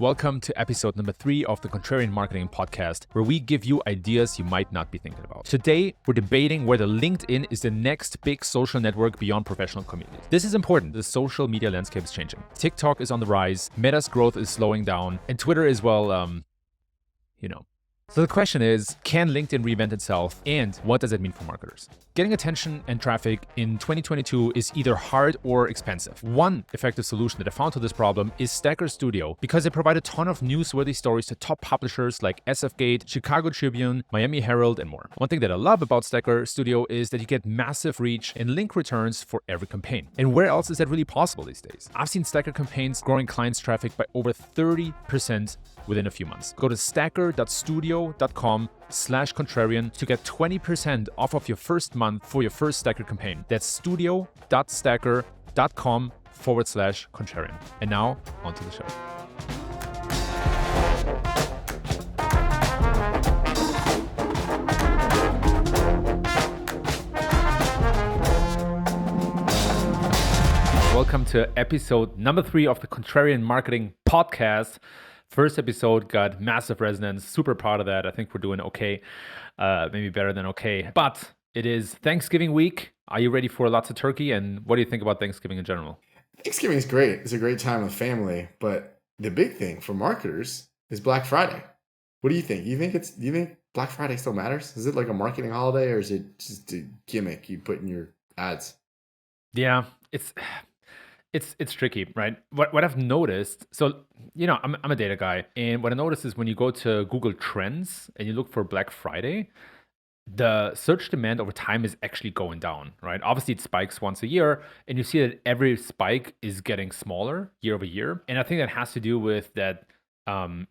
Welcome to episode number 3 of the Contrarian Marketing Podcast, where we give you ideas you might not be thinking about. Today, we're debating whether LinkedIn is the next big social network beyond professional communities. This is important. The social media landscape is changing. TikTok is on the rise, Meta's growth is slowing down, and Twitter is, So the question is, can LinkedIn reinvent itself, and what does it mean for marketers? Getting attention and traffic in 2022 is either hard or expensive. One effective solution that I found to this problem is Stacker Studio, because they provide a ton of newsworthy stories to top publishers like SFGate, Chicago Tribune, Miami Herald, and more. One thing that I love about Stacker Studio is that you get massive reach and link returns for every campaign. And where else is that really possible these days? I've seen Stacker campaigns growing clients' traffic by over 30% within a few months. Go to stacker.studio.com/contrarian to get 20% off of your first month for your first Stacker campaign. That's studio.stacker.com/contrarian. And now, on to the show. Welcome to episode number 3 of the Contrarian Marketing Podcast. First episode got massive resonance. Super proud of that. I think we're doing okay. Maybe better than okay. But it is Thanksgiving week. Are you ready for lots of turkey? And what do you think about Thanksgiving in general? Thanksgiving is great. It's a great time with family. But the big thing for marketers is Black Friday. What do you think? Do you think Black Friday still matters? Is it like a marketing holiday, or is it just a gimmick you put in your ads? Yeah, it's tricky, right? What I've noticed, so I'm a data guy, and what I noticed is when you go to Google Trends and you look for Black Friday, the search demand over time is actually going down, right? Obviously, it spikes once a year, and you see that every spike is getting smaller year over year, and I think that has to do with that.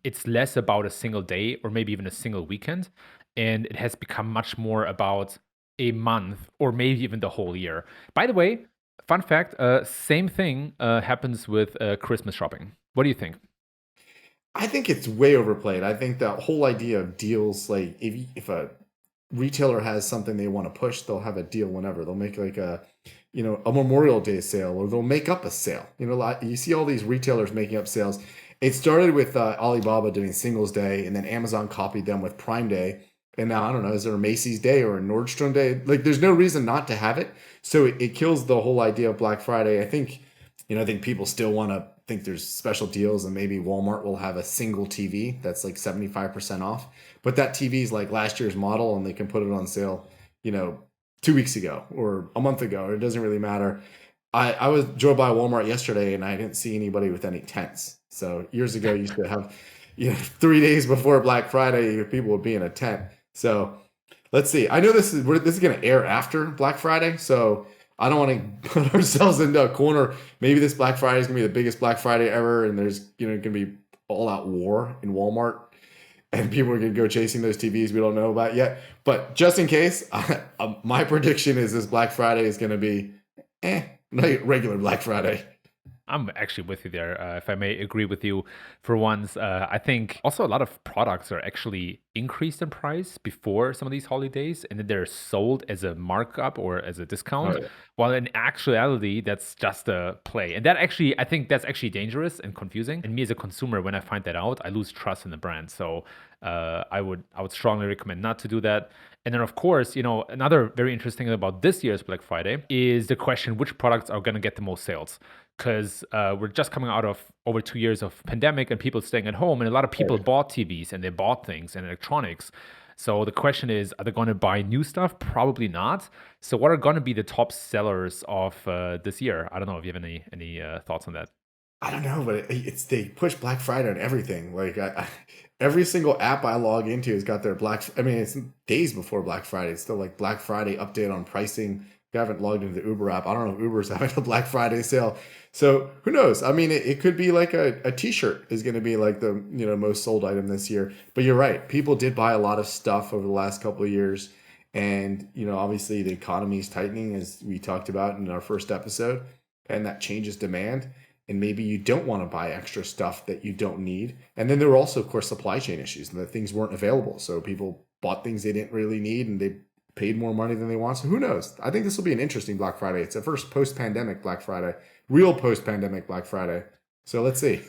It's less about a single day or maybe even a single weekend, and it has become much more about a month or maybe even the whole year. By the way, fun fact, same thing happens with Christmas shopping. What do you think? I think it's way overplayed. I think that whole idea of deals, like if a retailer has something they want to push, they'll have a deal whenever. They'll make like a Memorial Day sale, or they'll make up a sale. You see all these retailers making up sales. It started with Alibaba doing Singles Day, and then Amazon copied them with Prime Day. And now, I don't know, is there a Macy's Day or a Nordstrom Day? Like, there's no reason not to have it. So it kills the whole idea of Black Friday. I think people still want to think there's special deals, and maybe Walmart will have a single TV that's like 75% off. But that TV is like last year's model, and they can put it on sale, 2 weeks ago or a month ago. It doesn't really matter. I drove by Walmart yesterday, and I didn't see anybody with any tents. So years ago, you used to have, 3 days before Black Friday, people would be in a tent. So let's see. I know this is going to air after Black Friday, so I don't want to put ourselves into a corner. Maybe this Black Friday is going to be the biggest Black Friday ever, and there's going to be all-out war in Walmart, and people are going to go chasing those TVs we don't know about yet. But just in case, my prediction is this Black Friday is going to be regular Black Friday. I'm actually with you there. If I may agree with you for once, I think also a lot of products are actually increased in price before some of these holidays, and then they're sold as a markup or as a discount. Oh, yeah. While in actuality, that's just a play. And I think that's actually dangerous and confusing. And me as a consumer, when I find that out, I lose trust in the brand. So I would strongly recommend not to do that. And then, of course, another very interesting thing about this year's Black Friday is the question, which products are going to get the most sales? Because we're just coming out of over 2 years of pandemic and people staying at home, and a lot of people bought TVs and they bought things and electronics. So the question is, are they going to buy new stuff? Probably not. So what are going to be the top sellers of this year? I don't know if you have any thoughts on that. I don't know, but they push Black Friday on everything. Like every single app I log into has got their it's days before Black Friday. It's still like Black Friday update on pricing. If you haven't logged into the Uber app, I don't know if Uber's having a Black Friday sale. So who knows? I mean, it could be like a t-shirt is going to be like the most sold item this year. But you're right. People did buy a lot of stuff over the last couple of years. And, obviously the economy is tightening, as we talked about in our first episode, and that changes demand. And maybe you don't want to buy extra stuff that you don't need. And then there were also, of course, supply chain issues, and that things weren't available. So people bought things they didn't really need, and they paid more money than they want. So who knows? I think this will be an interesting Black Friday. It's a first post-pandemic Black Friday, real post-pandemic Black Friday. So let's see.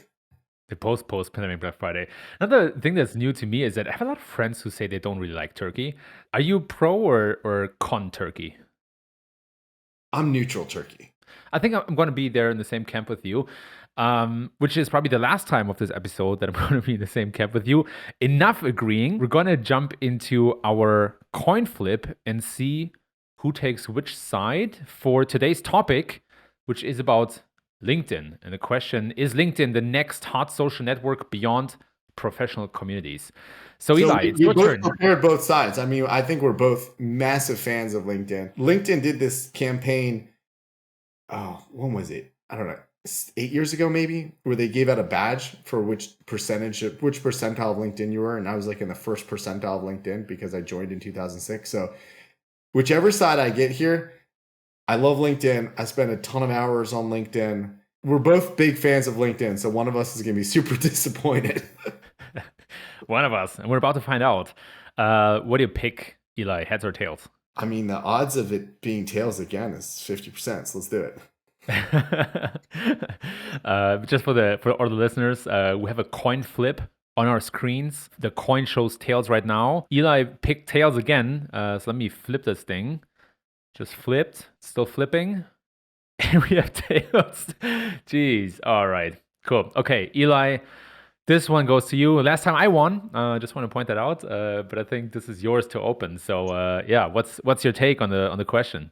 The post-pandemic Black Friday. Another thing that's new to me is that I have a lot of friends who say they don't really like turkey. Are you pro or con turkey? I'm neutral turkey. I think I'm going to be there in the same camp with you, which is probably the last time of this episode that I'm going to be in the same camp with you. Enough agreeing. We're going to jump into our coin flip and see who takes which side for today's topic, which is about LinkedIn. And the question is LinkedIn the next hot social network beyond professional communities? So, So Eli, we, it's we your both turn. compared both sides. I mean, I think we're both massive fans of LinkedIn. LinkedIn did this campaign. Oh, when was it? I don't know. 8 years ago, maybe, where they gave out a badge for which percentile of LinkedIn you were, and I was like in the first percentile of LinkedIn because I joined in 2006. So whichever side I get here, I love LinkedIn. I spend a ton of hours on LinkedIn. We're both big fans of LinkedIn, so one of us is going to be super disappointed. One of us, and we're about to find out. What do you pick, Eli, heads or tails? I mean, the odds of it being tails again is 50%, so let's do it. Just for all the listeners, we have a coin flip on our screens. The coin shows tails right now. Eli picked tails again. So let me flip this thing. Just flipped. Still flipping. And we have tails. Jeez. All right. Cool. Okay, Eli. This one goes to you. Last time I won. Just want to point that out. But I think this is yours to open. So yeah, what's your take on the question?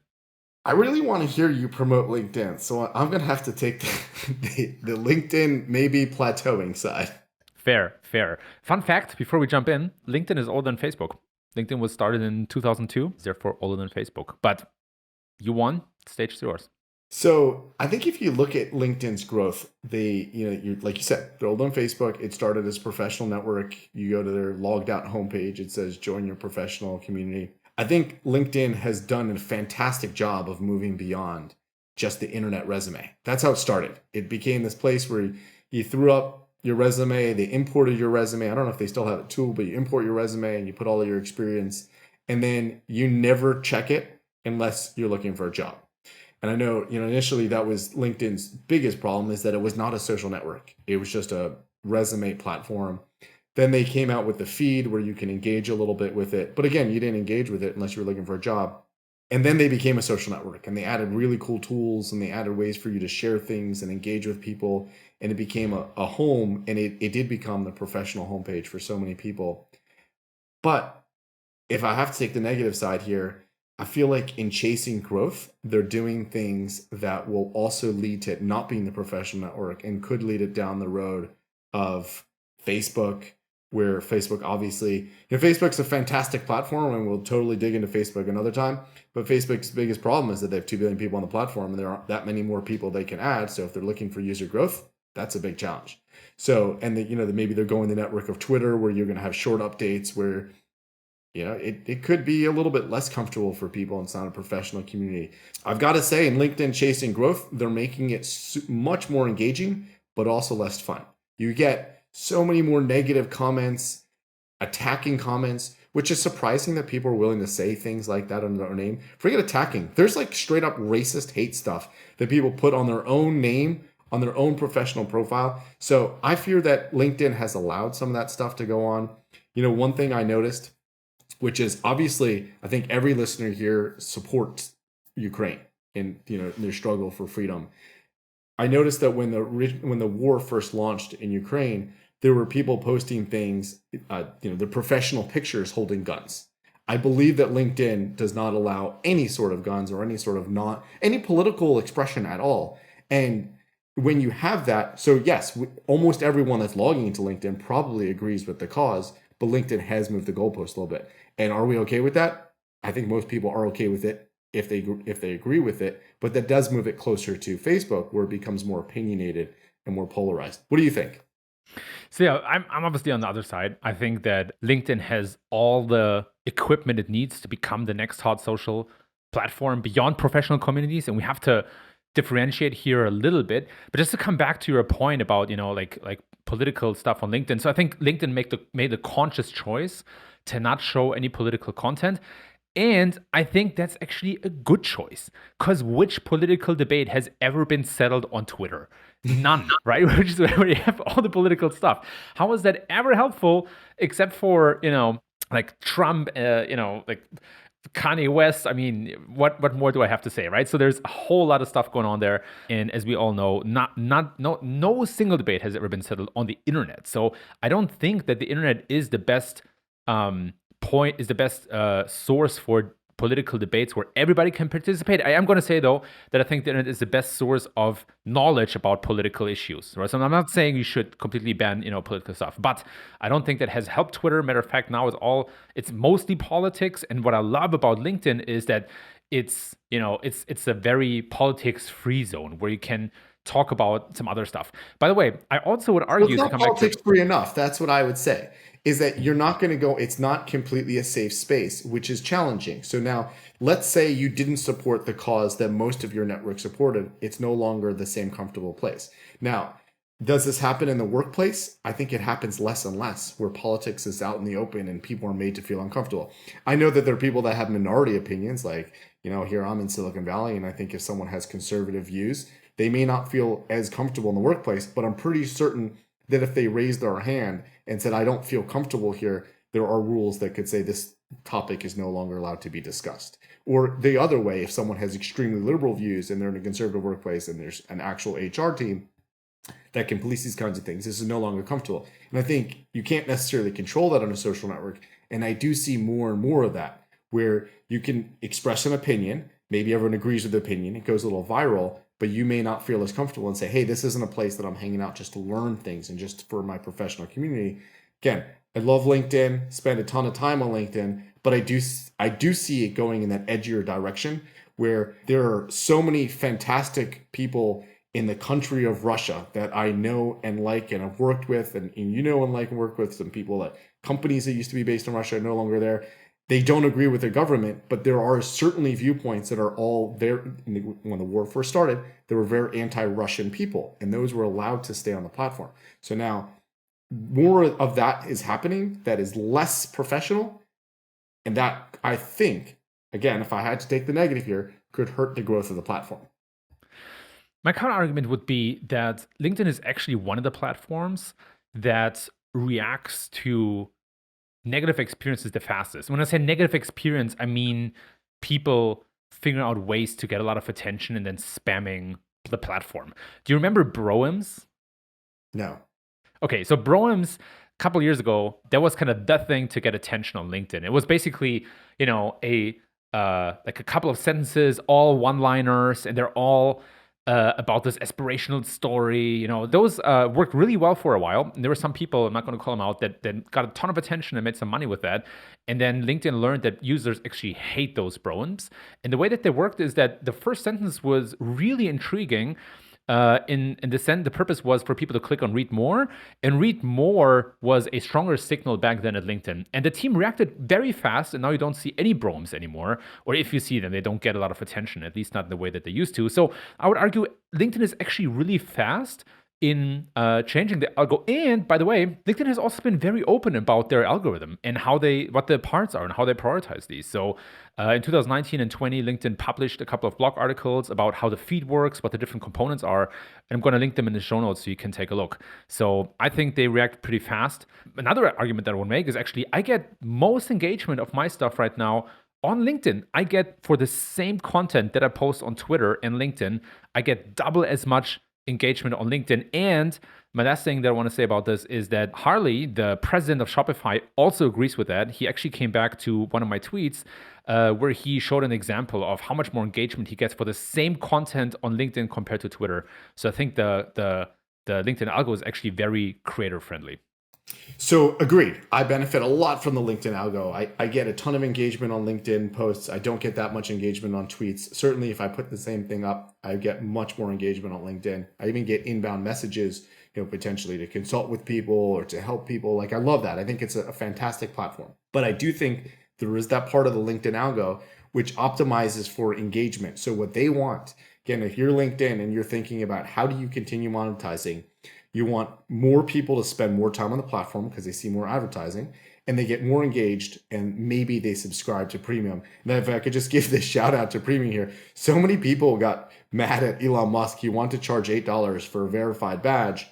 I really want to hear you promote LinkedIn, so I'm going to have to take the LinkedIn maybe plateauing side. Fair, fair. Fun fact before we jump in, LinkedIn is older than Facebook. LinkedIn was started in 2002, therefore older than Facebook. But you won, stage is yours. So I think if you look at LinkedIn's growth, you like you said, they're older than Facebook. It started as a professional network. You go to their logged out homepage, it says join your professional community. I think LinkedIn has done a fantastic job of moving beyond just the internet resume. That's how it started. It became this place where you threw up your resume, they imported your resume. I don't know if they still have a tool, but you import your resume and you put all of your experience, and then you never check it unless you're looking for a job. And I know, initially that was LinkedIn's biggest problem, is that it was not a social network. It was just a resume platform. Then they came out with the feed where you can engage a little bit with it. But again, you didn't engage with it unless you were looking for a job. And then they became a social network, and they added really cool tools, and they added ways for you to share things and engage with people. And it became a home, and it did become the professional homepage for so many people. But if I have to take the negative side here, I feel like in chasing growth, they're doing things that will also lead to it not being the professional network and could lead it down the road of Facebook, where Facebook obviously, Facebook's a fantastic platform, and we'll totally dig into Facebook another time. But Facebook's biggest problem is that they have 2 billion people on the platform, and there aren't that many more people they can add. So if they're looking for user growth, that's a big challenge. So, and maybe they're going the network of Twitter, where you're going to have short updates where it could be a little bit less comfortable for people, and it's not a professional community. I've got to say, in LinkedIn chasing growth, they're making it much more engaging, but also less fun. You get so many more negative comments, attacking comments, which is surprising that people are willing to say things like that under their name. Forget attacking. There's like straight up racist hate stuff that people put on their own name, on their own professional profile. So I fear that LinkedIn has allowed some of that stuff to go on. One thing I noticed, which is obviously, I think every listener here supports Ukraine in their struggle for freedom. I noticed that when the war first launched in Ukraine, there were people posting things, the professional pictures holding guns. I believe that LinkedIn does not allow any sort of guns or any sort of any political expression at all. And when you have that, so yes, almost everyone that's logging into LinkedIn probably agrees with the cause, but LinkedIn has moved the goalpost a little bit. And are we okay with that? I think most people are okay with it if they agree with it, but that does move it closer to Facebook, where it becomes more opinionated and more polarized. What do you think? So yeah, I'm obviously on the other side. I think that LinkedIn has all the equipment it needs to become the next hot social platform beyond professional communities, and we have to differentiate here a little bit. But just to come back to your point about like political stuff on LinkedIn, so I think LinkedIn made the conscious choice to not show any political content. And I think that's actually a good choice, because which political debate has ever been settled on Twitter? None, right? Which is where you have all the political stuff. How is that ever helpful, except for like Trump, like Kanye West? I mean, what more do I have to say, right? So there's a whole lot of stuff going on there, and as we all know, no single debate has ever been settled on the internet. So I don't think that the internet is the best source for political debates where everybody can participate. I am going to say though that I think the internet is the best source of knowledge about political issues. Right? So I'm not saying you should completely ban political stuff, but I don't think that has helped Twitter. Matter of fact, now it's mostly politics. And what I love about LinkedIn is that it's a very politics free zone where you can talk about some other stuff. By the way, I also would Well, argue it's to not come back to politics free enough. That's what I would say. Is that you're not going to go, it's not completely a safe space, which is challenging. So now, let's say you didn't support the cause that most of your network supported. It's no longer the same comfortable place. Now, does this happen in the workplace? I think it happens less and less, where politics is out in the open and people are made to feel uncomfortable. I know that there are people that have minority opinions, like, here I'm in Silicon Valley, and I think if someone has conservative views, they may not feel as comfortable in the workplace, but I'm pretty certain that if they raised their hand and said, I don't feel comfortable here, there are rules that could say this topic is no longer allowed to be discussed. Or the other way, if someone has extremely liberal views and they're in a conservative workplace and there's an actual HR team that can police these kinds of things, this is no longer comfortable. And I think you can't necessarily control that on a social network. And I do see more and more of that, where you can express an opinion, maybe everyone agrees with the opinion, it goes a little viral, but you may not feel as comfortable and say, hey, this isn't a place that I'm hanging out just to learn things and just for my professional community. Again, I love LinkedIn, spend a ton of time on LinkedIn, but I do see it going in that edgier direction where there are so many fantastic people in the country of Russia that I know and like and have worked with, and and like and work with some people that companies that used to be based in Russia are no longer there. They don't agree with the government, but there are certainly viewpoints that are all there. When the war first started, there were very anti-Russian people, and those were allowed to stay on the platform. So now more of that is happening that is less professional, and that, I think, again, if I had to take the negative here, could hurt the growth of the platform. My counter argument would be that LinkedIn is actually one of the platforms that reacts to negative experiences the fastest. When I say negative experience, I mean people figuring out ways to get a lot of attention and then spamming the platform. Do you remember Broems? No. Okay, so Broems, a couple years ago, that was kind of the thing to get attention on LinkedIn. It was basically, a like a couple of sentences, all one-liners, and they're all about this aspirational story. Those worked really well for a while. And there were some people, I'm not going to call them out, that got a ton of attention and made some money with that. And then LinkedIn learned that users actually hate those Broems. And the way that they worked is that the first sentence was really intriguing. In the sense, the purpose was for people to click on read more, and read more was a stronger signal back then at LinkedIn. And the team reacted very fast, and now you don't see any Broems anymore, or if you see them, they don't get a lot of attention, at least not in the way that they used to. So I would argue LinkedIn is actually really fast in changing the algo. And by the way, LinkedIn has also been very open about their algorithm and what the parts are and how they prioritize these. So in 2019 and 20, LinkedIn published a couple of blog articles about how the feed works, what the different components are. And I'm going to link them in the show notes so you can take a look. So I think they react pretty fast. Another argument that I would make is actually I get most engagement of my stuff right now on LinkedIn. I get, for the same content that I post on Twitter and LinkedIn, I get double as much engagement on LinkedIn. And my last thing that I want to say about this is that Harley, the president of Shopify, also agrees with that. He actually came back to one of my tweets where he showed an example of how much more engagement he gets for the same content on LinkedIn compared to Twitter. So I think the LinkedIn algo is actually very creator friendly. So agreed. I benefit a lot from the LinkedIn algo. I get a ton of engagement on LinkedIn posts. I don't get that much engagement on tweets. Certainly, if I put the same thing up, I get much more engagement on LinkedIn. I even get inbound messages, potentially to consult with people or to help people. Like, I love that. I think it's a fantastic platform. But I do think there is that part of the LinkedIn algo which optimizes for engagement. So what they want, again, if you're LinkedIn and you're thinking about how do you continue monetizing, You want more people to spend more time on the platform because they see more advertising and they get more engaged and maybe they subscribe to premium. And if I could just give this shout out to premium here, so many people got mad at Elon Musk. He wanted to charge $8 for a verified badge.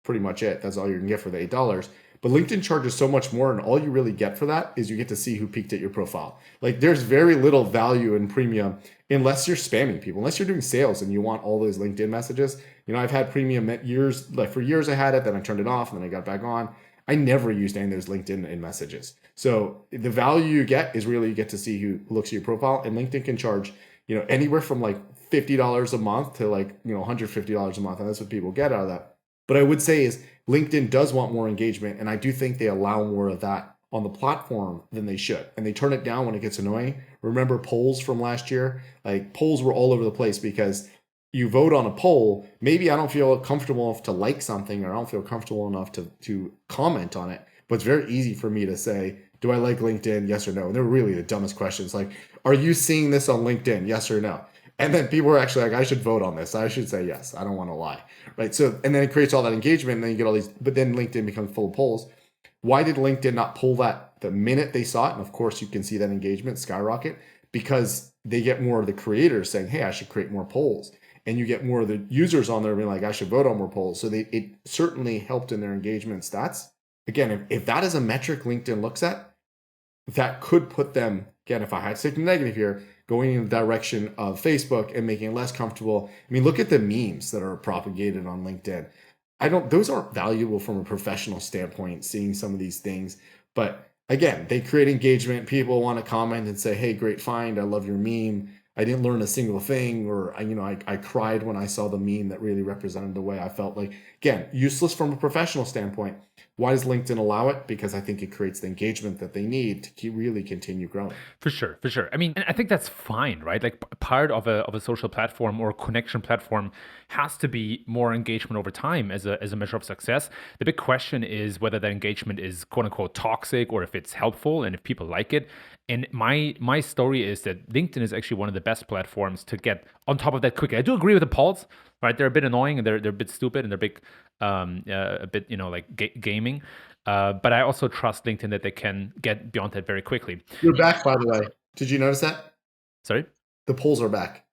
Pretty much it. That's all you can get for the $8. But LinkedIn charges so much more, and all you really get for that is you get to see who peeked at your profile. Like there's very little value in premium unless you're spamming people, unless you're doing sales and you want all those LinkedIn messages. I've had premium years, like for years I had it, then I turned it off, and then I got back on. I never used any of those LinkedIn in messages. So the value you get is really you get to see who looks at your profile, and LinkedIn can charge, anywhere from like $50 a month to like, $150 a month. And that's what people get out of that. But I would say is LinkedIn does want more engagement, and I do think they allow more of that on the platform than they should. And they turn it down when it gets annoying. Remember polls from last year? Like polls were all over the place because you vote on a poll, maybe I don't feel comfortable enough to like something, or I don't feel comfortable enough to comment on it. But it's very easy for me to say, do I like LinkedIn? Yes or no? And they're really the dumbest questions. Like, are you seeing this on LinkedIn? Yes or no? And then people are actually like, I should vote on this. I should say yes. I don't want to lie. Right. So, and then it creates all that engagement, and then you get all these, but then LinkedIn becomes full of polls. Why did LinkedIn not pull that the minute they saw it? And of course, you can see that engagement skyrocket because they get more of the creators saying, hey, I should create more polls. And you get more of the users on there being like, I should vote on more polls. So it certainly helped in their engagement stats. Again, if that is a metric LinkedIn looks at, that could put them, again, if I had to take the negative here, going in the direction of Facebook and making it less comfortable. I mean, look at the memes that are propagated on LinkedIn. Those aren't valuable from a professional standpoint, seeing some of these things. But again, they create engagement. People want to comment and say, hey, great find. I love your meme. I didn't learn a single thing, or I cried when I saw the meme that really represented the way I felt. Like, again, useless from a professional standpoint. Why does LinkedIn allow it? Because I think it creates the engagement that they need to really continue growing. For sure, for sure. I mean, and I think that's fine, right? Like part of a social platform or connection platform has to be more engagement over time as a measure of success. The big question is whether that engagement is quote unquote toxic or if it's helpful and if people like it. And my story is that LinkedIn is actually one of the best platforms to get on top of that quickly. I do agree with the polls, right? They're a bit annoying and they're a bit stupid and they're big, a bit like gaming. But I also trust LinkedIn that they can get beyond that very quickly. You're back, by the way. Did you notice that? Sorry? The polls are back.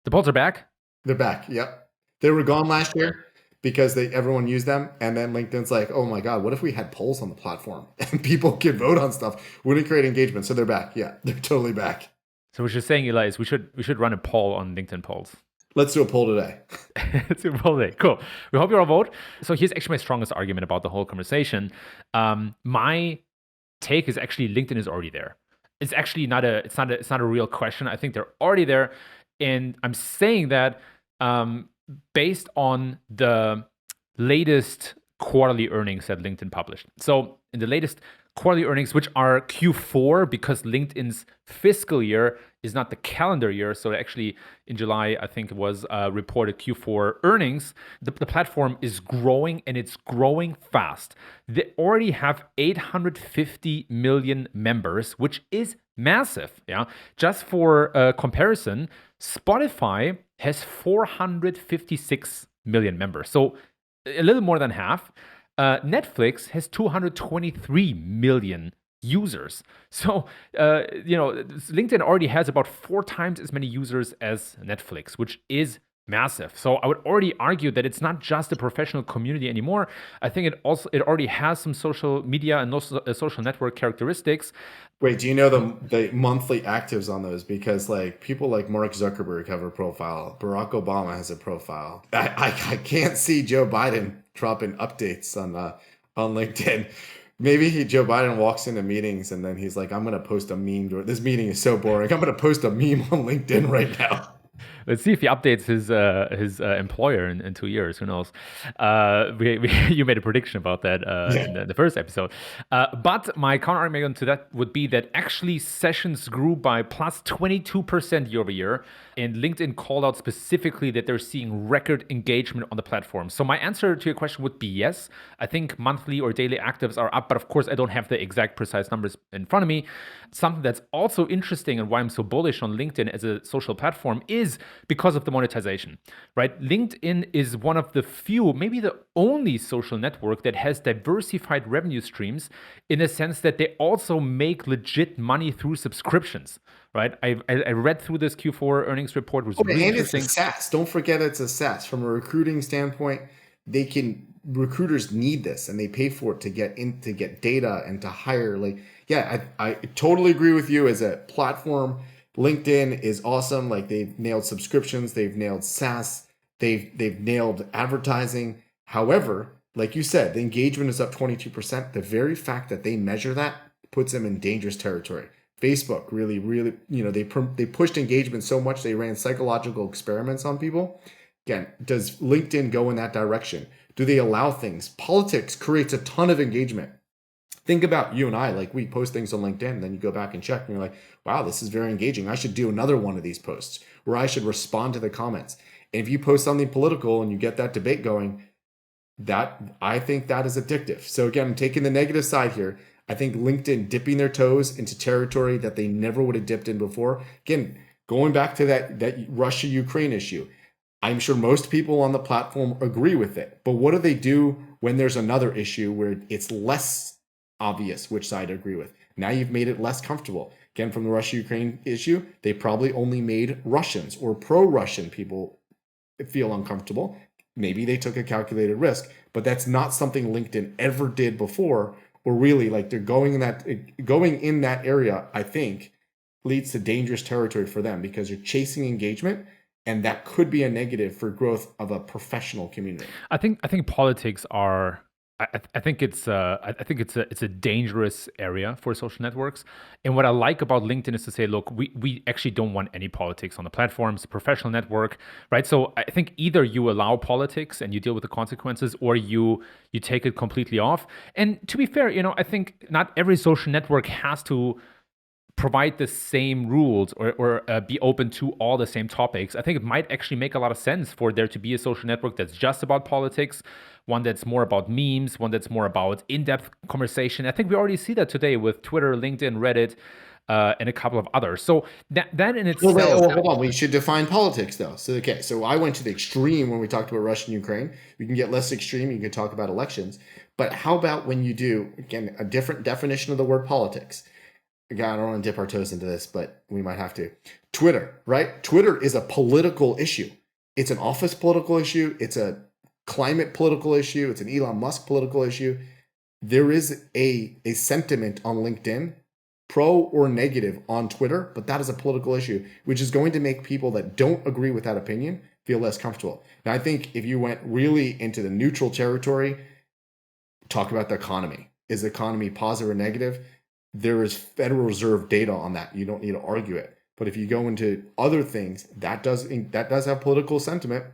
The polls are back? They're back. Yep. They were gone last year because everyone used them. And then LinkedIn's like, oh my God, what if we had polls on the platform and people could vote on stuff? Wouldn't it create engagement? So they're back. Yeah, they're totally back. So what you're saying, Eli, is we should run a poll on LinkedIn polls. Let's do a poll today. Let's do a poll today. Cool. We hope you all vote. So here's actually my strongest argument about the whole conversation. My take is actually LinkedIn is already there. It's actually not a real question. I think they're already there, and I'm saying that based on the latest quarterly earnings that LinkedIn published. So in the latest quarterly earnings, which are Q4, because LinkedIn's fiscal year is not the calendar year. So actually in July, I think it was reported Q4 earnings. The platform is growing, and it's growing fast. They already have 850 million members, which is massive. Yeah. Just for comparison, Spotify has 456 million members. So a little more than half. Netflix has 223 million users. So, LinkedIn already has about 4 times as many users as Netflix, which is massive. So I would already argue that it's not just a professional community anymore. I think it already has some social media and social network characteristics. Wait, do you know the monthly actives on those? Because like people like Mark Zuckerberg have a profile. Barack Obama has a profile. I can't see Joe Biden dropping updates on LinkedIn. Maybe Joe Biden walks into meetings and then he's like, I'm going to post a meme. This meeting is so boring. I'm going to post a meme on LinkedIn right now. Let's see if he updates his employer in 2 years. Who knows? You made a prediction about that in the first episode. But my counter argument to that would be that actually sessions grew by plus 22% year over year. And LinkedIn called out specifically that they're seeing record engagement on the platform. So my answer to your question would be yes. I think monthly or daily actives are up, but of course I don't have the exact precise numbers in front of me. Something that's also interesting and why I'm so bullish on LinkedIn as a social platform is because of the monetization, right? LinkedIn is one of the few, maybe the only social network that has diversified revenue streams in a sense that they also make legit money through subscriptions, right? I read through this Q4 earnings report, it was Oh, really and it's a interesting. SaaS. Don't forget it's a SaaS. From a recruiting standpoint, recruiters need this and they pay for it to get data and to hire. Like, yeah, I totally agree with you. As a platform, LinkedIn is awesome. Like, they've nailed subscriptions, they've nailed SaaS, they've nailed advertising. However, like you said, the engagement is up 22%. The very fact that they measure that puts them in dangerous territory. Facebook really, really, they pushed engagement so much they ran psychological experiments on people. Again, does LinkedIn go in that direction? Do they allow things? Politics creates a ton of engagement. Think about you and I, like, we post things on LinkedIn, and then you go back and check, and you're like, wow, this is very engaging. I should do another one of these posts where I should respond to the comments. And if you post something political and you get that debate going, I think that is addictive. So again, I'm taking the negative side here. I think LinkedIn dipping their toes into territory that they never would have dipped in before. Again, going back to that Russia-Ukraine issue, I'm sure most people on the platform agree with it. But what do they do when there's another issue where it's less obvious which side to agree with? Now you've made it less comfortable. Again, from the Russia-Ukraine issue, they probably only made Russians or pro-Russian people feel uncomfortable. Maybe they took a calculated risk, but that's not something LinkedIn ever did before. Or really, like, they're going in that area, I think, leads to dangerous territory for them because you're chasing engagement, and that could be a negative for growth of a professional community. I think politics are. I think it's a dangerous area for social networks. And what I like about LinkedIn is to say, look, we actually don't want any politics on the platform. It's a professional network, right? So I think either you allow politics and you deal with the consequences, or you take it completely off. And to be fair, I think not every social network has to provide the same rules or be open to all the same topics. I think it might actually make a lot of sense for there to be a social network that's just about politics, one that's more about memes, one that's more about in-depth conversation. I think we already see that today with Twitter, LinkedIn, Reddit, and a couple of others. So that in itself. Well, hold on. We should define politics, though. So I went to the extreme when we talked about Russia and Ukraine. We can get less extreme. You can talk about elections. But how about when you do, again, a different definition of the word politics? Again, I don't want to dip our toes into this, but we might have to. Twitter, right? Twitter is a political issue. It's an office political issue. It's a climate political issue. It's an Elon Musk political issue. There is a sentiment on LinkedIn, pro or negative on Twitter, but that is a political issue, which is going to make people that don't agree with that opinion feel less comfortable. Now, I think if you went really into the neutral territory, talk about the economy. Is the economy positive or negative? There is Federal Reserve data on that. You don't need to argue it. But if you go into other things, that does have political sentiment,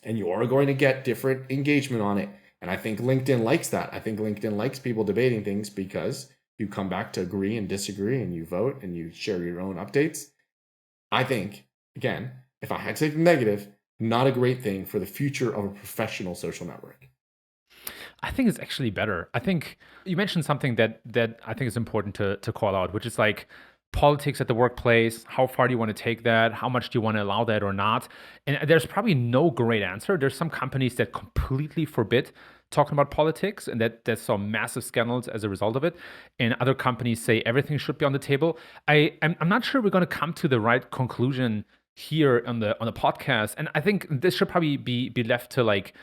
and you are going to get different engagement on it. And I think LinkedIn likes that. I think LinkedIn likes people debating things because you come back to agree and disagree, and you vote and you share your own updates. I think, again, if I had to take the negative, not a great thing for the future of a professional social network. I think it's actually better. I think you mentioned something that I think is important to call out, which is like politics at the workplace. How far do you want to take that? How much do you want to allow that or not? And there's probably no great answer. There's some companies that completely forbid talking about politics, and that saw massive scandals as a result of it. And other companies say everything should be on the table. I'm not sure we're going to come to the right conclusion here on the podcast. And I think this should probably be left to like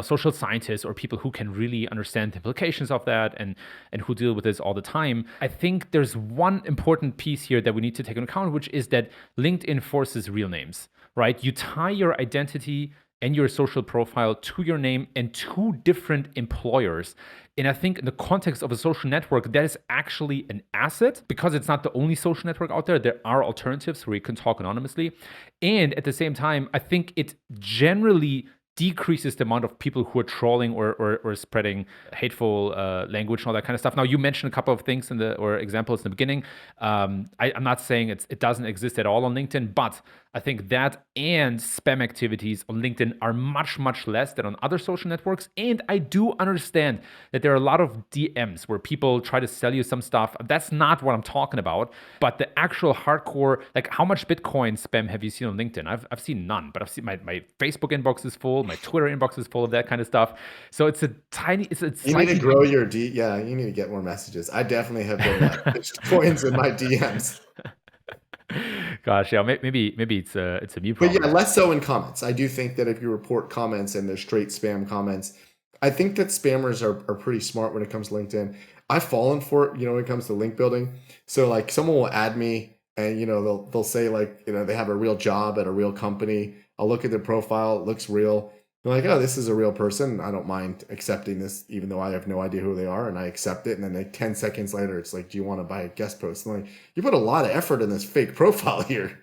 social scientists or people who can really understand the implications of that and who deal with this all the time. I think there's one important piece here that we need to take into account, which is that LinkedIn forces real names, right? You tie your identity and your social profile to your name and to different employers. And I think in the context of a social network, that is actually an asset because it's not the only social network out there. There are alternatives where you can talk anonymously. And at the same time, I think it generally decreases the amount of people who are trolling or spreading hateful language and all that kind of stuff. Now, you mentioned a couple of things examples in the beginning. I'm not saying it doesn't exist at all on LinkedIn, but I think that and spam activities on LinkedIn are much, much less than on other social networks. And I do understand that there are a lot of DMs where people try to sell you some stuff. That's not what I'm talking about. But the actual hardcore, like how much Bitcoin spam have you seen on LinkedIn? I've seen none, but I've seen my Facebook inbox is full, my Twitter inbox is full of that kind of stuff. So it's You need to slightly grow your yeah, you need to get more messages. I definitely have been coins in my DMs. Gosh, yeah, maybe it's a me But yeah, problem. less so in comments. I do think that if you report comments and they're straight spam comments, I think that spammers are pretty smart when it comes to LinkedIn. I've fallen for it, when it comes to link building. So like someone will add me and they'll say like, they have a real job at a real company. I'll look at their profile, it looks real. They're like, oh, this is a real person. I don't mind accepting this, even though I have no idea who they are, and I accept it. And then like 10 seconds later, it's like, do you want to buy a guest post? I'm like, you put a lot of effort in this fake profile here.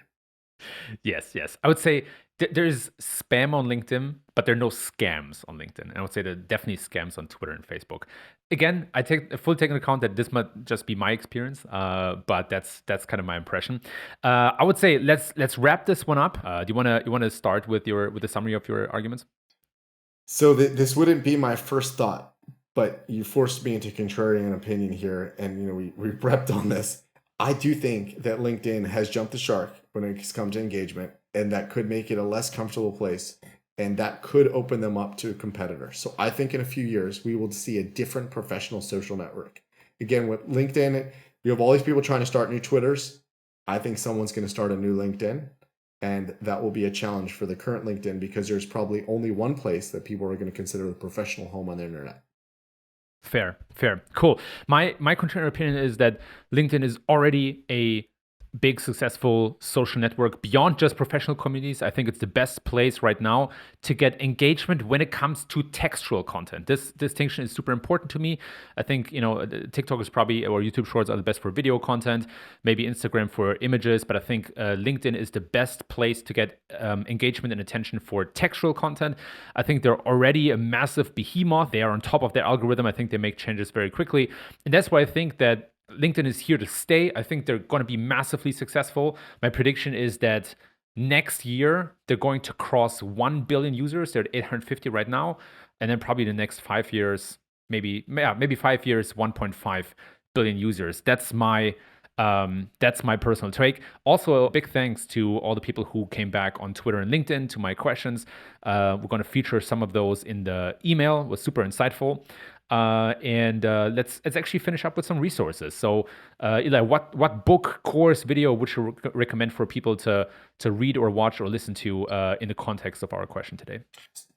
Yes. I would say there's spam on LinkedIn, but there are no scams on LinkedIn. And I would say there are definitely scams on Twitter and Facebook. Again, I take into account that this might just be my experience, but that's kind of my impression. I would say let's wrap this one up. Do you wanna start with the summary of your arguments? So this wouldn't be my first thought, but you forced me into contrarian opinion here, and we prepped on this. I do think that LinkedIn has jumped the shark when it's come to engagement, and that could make it a less comfortable place, and that could open them up to a competitor. So I think in a few years we will see a different professional social network. Again, with LinkedIn, you have all these people trying to start new Twitters. I think someone's going to start a new LinkedIn. And that will be a challenge for the current LinkedIn because there's probably only one place that people are going to consider a professional home on the internet. Fair. Cool. My contrarian opinion is that LinkedIn is already a big successful social network beyond just professional communities. I think it's the best place right now to get engagement when it comes to textual content. This distinction is super important to me. I think TikTok is probably, or YouTube Shorts are the best for video content, maybe Instagram for images, but I think LinkedIn is the best place to get engagement and attention for textual content. I think they're already a massive behemoth. They are on top of their algorithm. I think they make changes very quickly, and that's why I think that LinkedIn is here to stay. I think they're going to be massively successful. My prediction is that next year they're going to cross 1 billion users. They're at 850 right now, and then probably the next 5 years, maybe 5 years, 1.5 billion users. That's my personal take. Also, a big thanks to all the people who came back on Twitter and LinkedIn to my questions. We're going to feature some of those in the email. It was super insightful. And let's actually finish up with some resources. So, Eli, what book, course, video would you recommend for people to read or watch or listen to in the context of our question today?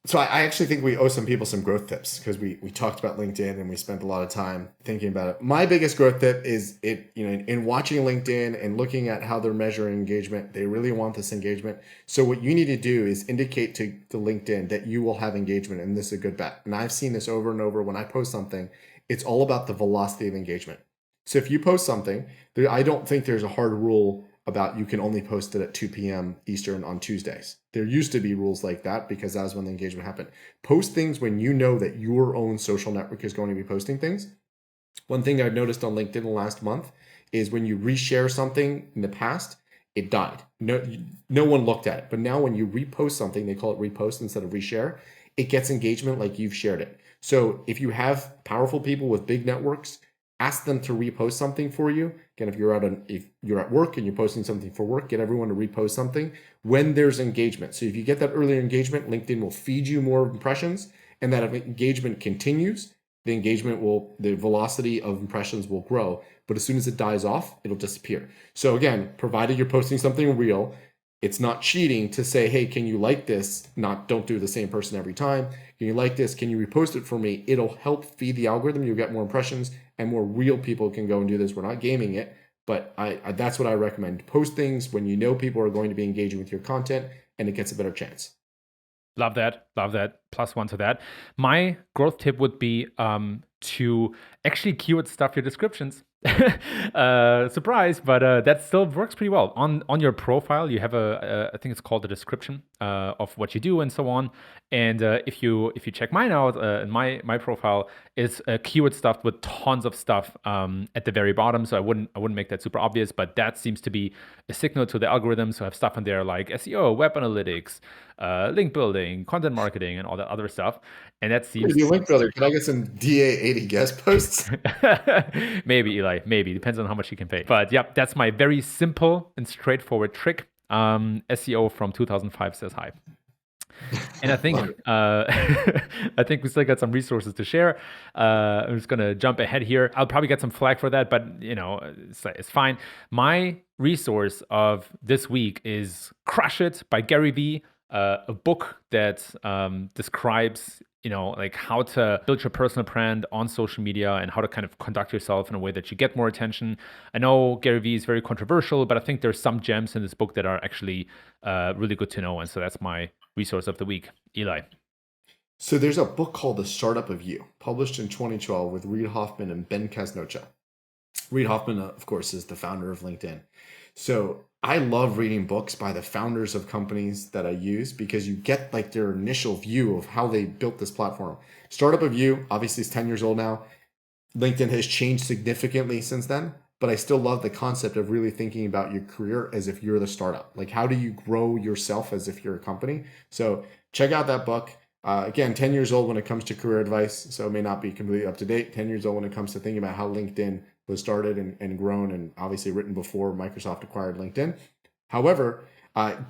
So I actually think we owe some people some growth tips because we talked about LinkedIn and we spent a lot of time thinking about it. My biggest growth tip is in watching LinkedIn and looking at how they're measuring engagement, they really want this engagement. So what you need to do is indicate to LinkedIn that you will have engagement, and this is a good bet. And I've seen this over and over when I post something. It's all about the velocity of engagement. So if you post something, I don't think there's a hard rule about you can only post it at 2 p.m. Eastern on Tuesdays. There used to be rules like that because that's when the engagement happened. Post things when you know that your own social network is going to be posting things. One thing I've noticed on LinkedIn the last month is when you reshare something in the past, it died. No one looked at it. But now when you repost something, they call it repost instead of reshare, it gets engagement like you've shared it. So if you have powerful people with big networks, ask them to repost something for you. Again, if you're at work and you're posting something for work, get everyone to repost something when there's engagement. So if you get that earlier engagement, LinkedIn will feed you more impressions, and that if engagement continues, the velocity of impressions will grow. But as soon as it dies off, it'll disappear. So again, provided you're posting something real, it's not cheating to say, hey, can you like this? Don't do the same person every time. Can you like this? Can you repost it for me? It'll help feed the algorithm. You'll get more impressions and more real people can go and do this. We're not gaming it, but that's what I recommend. Post things when you know people are going to be engaging with your content and it gets a better chance. Love that. +1 to that. My growth tip would be to actually keyword stuff your descriptions. Surprise, but that still works pretty well. On your profile, you have I think it's called the description of what you do and so on. And if you check mine out, my profile is keyword stuffed with tons of stuff at the very bottom. So I wouldn't make that super obvious, but that seems to be a signal to the algorithm. So I have stuff in there like SEO, web analytics, link building, content marketing, and all that other stuff. And that seems Maybe link builder. Can I get some DA80 guest posts? maybe, Eli, maybe. Depends on how much you can pay. But yep, that's my very simple and straightforward trick. SEO from 2005 says hi. And I think I think we still got some resources to share. I'm just gonna jump ahead here. I'll probably get some flack for that, but it's fine. My resource of this week is Crush It by Gary Vee, a book that describes like how to build your personal brand on social media and how to kind of conduct yourself in a way that you get more attention. I know Gary Vee is very controversial, but I think there's some gems in this book that are actually really good to know. And so that's my resource of the week. Eli. So there's a book called The Startup of You, published in 2012 with Reid Hoffman and Ben Casnocha. Reid Hoffman, of course, is the founder of LinkedIn. So I love reading books by the founders of companies that I use because you get like their initial view of how they built this platform. Startup of You, obviously, is 10 years old now. LinkedIn has changed significantly since then, but I still love the concept of really thinking about your career as if you're the startup. Like, how do you grow yourself as if you're a company? So check out that book. Again, 10 years old when it comes to career advice, so it may not be completely up to date. 10 years old when it comes to thinking about how LinkedIn was started and grown, and obviously written before Microsoft acquired LinkedIn. However,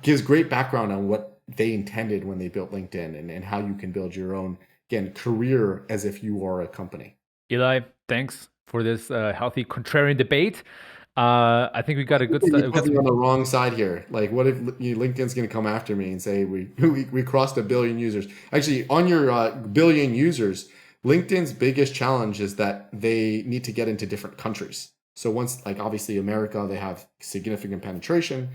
gives great background on what they intended when they built LinkedIn and how you can build your own, again, career as if you are a company. Eli, thanks for this healthy contrarian debate. I think we got a good You're on the wrong side here. Like, what if LinkedIn's going to come after me and say we crossed 1 billion users? Actually, on your billion users, LinkedIn's biggest challenge is that they need to get into different countries. So once, like, obviously America, they have significant penetration.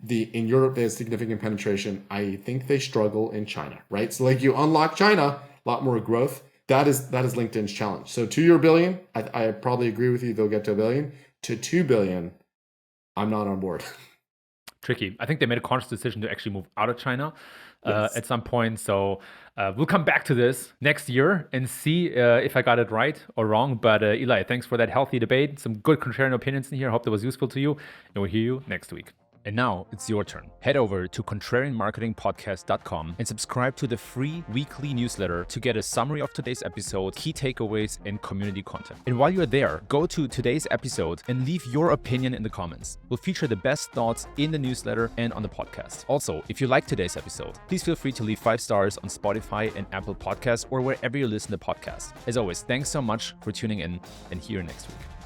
In Europe, they have significant penetration. I think they struggle in China, right? So like, you unlock China, a lot more growth. That is LinkedIn's challenge. So to your billion, I probably agree with you. They'll get to 1 billion. To 2 billion, I'm not on board. Tricky. I think they made a conscious decision to actually move out of China at some point. So we'll come back to this next year and see if I got it right or wrong. But Eli, thanks for that healthy debate. Some good contrarian opinions in here. I hope that was useful to you. And we'll hear you next week. And now it's your turn. Head over to contrarianmarketingpodcast.com and subscribe to the free weekly newsletter to get a summary of today's episode, key takeaways, and community content. And while you're there, go to today's episode and leave your opinion in the comments. We'll feature the best thoughts in the newsletter and on the podcast. Also, if you like today's episode, please feel free to leave 5 stars on Spotify and Apple Podcasts or wherever you listen to podcasts. As always, thanks so much for tuning in, and see you next week.